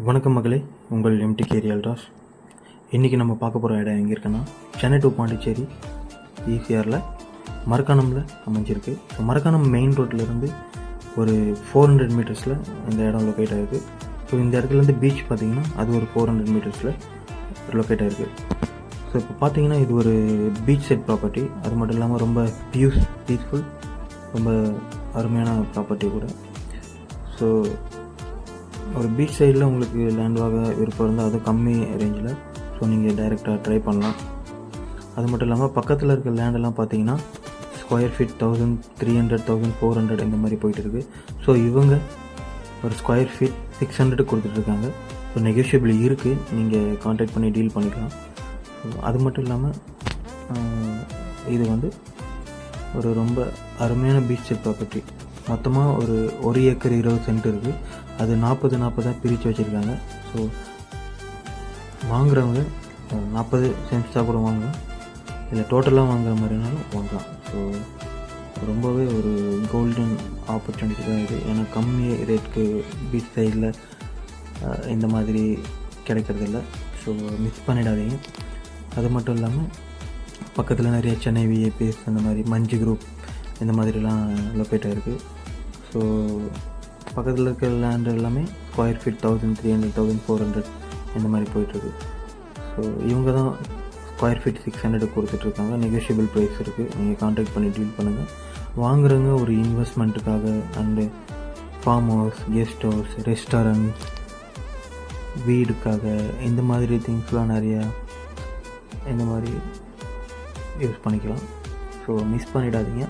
வணக்கம் மகளே, உங்கள் எம்டி ரியல்டாஸ். இன்றைக்கி நம்ம பார்க்க போகிற இடம் எங்கே இருக்குன்னா, சென்னை டு பாண்டிச்சேரி ஈசிஆரில் மரக்காணமில் அமைஞ்சிருக்கு. ஸோ மரக்காணம் மெயின் ரோட்லேருந்து ஒரு 400 மீட்டர்ஸில் இந்த இடம் லொக்கேட் ஆகிருக்கு. ஸோ இந்த இடத்துலேருந்து பீச் பார்த்திங்கன்னா அது ஒரு 400 மீட்டர்ஸில் லொக்கேட் ஆகிருக்கு. ஸோ இப்போ பார்த்தீங்கன்னா இது ஒரு பீச் சைட் ப்ராப்பர்ட்டி. அது மட்டும் இல்லாமல் ரொம்ப பீஸ்ஃபுல், ரொம்ப அருமையான ப்ராப்பர்ட்டி கூட. ஸோ ஒரு பீச் சைடில் உங்களுக்கு லேண்ட் வாங்க விருப்பம் இருந்தால் அது கம்மி ரேஞ்சில், ஸோ நீங்கள் டைரெக்டாக ட்ரை பண்ணலாம். அது மட்டும் இல்லாமல் பக்கத்தில் இருக்க லேண்டெல்லாம் பார்த்தீங்கன்னா ஸ்கொயர் ஃபீட் 1300, 1400 இந்த மாதிரி போயிட்டு இருக்குது. ஸோ இவங்க ஒரு ஸ்கொயர் ஃபீட் 600 கொடுத்துட்ருக்காங்க. ஸோ நெகோஷியபிள் இருக்குது, நீங்கள் கான்டாக்ட் பண்ணி டீல் பண்ணிக்கலாம். ஸோ அது மட்டும் இல்லாமல் இது ஒரு ரொம்ப அருமையான பீச் சைட் ப்ராப்பர்ட்டி. மொத்தமாக ஒரு 1 ஏக்கர் 20 சென்ட் இருக்குது. அது 40 பிரித்து வச்சுருக்காங்க. ஸோ வாங்குறவங்க 40 சென்ட்ஸாக கூட வாங்கலாம், இல்லை டோட்டலாக வாங்குற மாதிரினாலும் வாங்கலாம். ஸோ ரொம்பவே ஒரு கோல்டன் ஆப்பர்ச்சுனிட்டி தான் இது. ஏன்னா கம்மி ரேட்டுக்கு பீச் சைடில் இந்த மாதிரி கிடைக்கிறதில்ல. ஸோ மிஸ் பண்ணிடாதீங்க. அது மட்டும் இல்லாமல் பக்கத்தில் நிறைய சென்னை விஐபிஎஸ் அந்த மாதிரி மஞ்சு குரூப் இந்த மாதிரிலாம் லொக்கேட் ஆகிருக்கு. ஸோ பக்கத்தில் இருக்கிற லேண்ட் எல்லாமே ஸ்கொயர் ஃபீட் 1300, 1400 இந்த மாதிரி போயிட்டுருக்கு. ஸோ இவங்க தான் ஸ்கொயர் ஃபீட் 600 கொடுத்துட்ருக்காங்க. நெகோஷியபிள் ப்ரைஸ் இருக்குது, நீங்கள் கான்டாக்ட் பண்ணி டீல் பண்ணுங்கள். வாங்குறவங்க ஒரு இன்வெஸ்ட்மெண்ட்டுக்காக and farm house, guest house, restaurant, வீடுக்காக இந்த மாதிரி திங்ஸ்லாம் நிறையா இந்த மாதிரி யூஸ் பண்ணிக்கலாம். ஸோ மிஸ் பண்ணிடாதீங்க.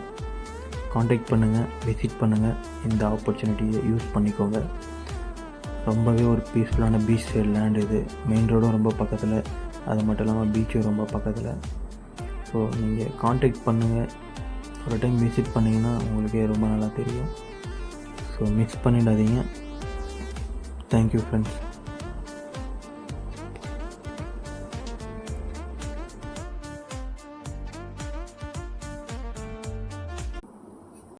கான்டாக்ட் பண்ணுங்கள், விசிட் பண்ணுங்கள், இந்த ஆப்பர்ச்சுனிட்டியை யூஸ் பண்ணிக்கோங்க. ரொம்பவே ஒரு பீஸ்ஃபுல்லான பீச் சைடு லேண்ட் இது. மெயின் ரோடும் ரொம்ப பக்கத்தில், அது மட்டும் இல்லாமல் பீச்சும் ரொம்ப பக்கத்தில். ஸோ நீங்கள் கான்டாக்ட் பண்ணுங்கள். ஒரு டைம் விசிட் பண்ணிங்கன்னா உங்களுக்கே ரொம்ப நல்லா தெரியும். ஸோ மிஸ் பண்ணிடாதீங்க. Thank you friends.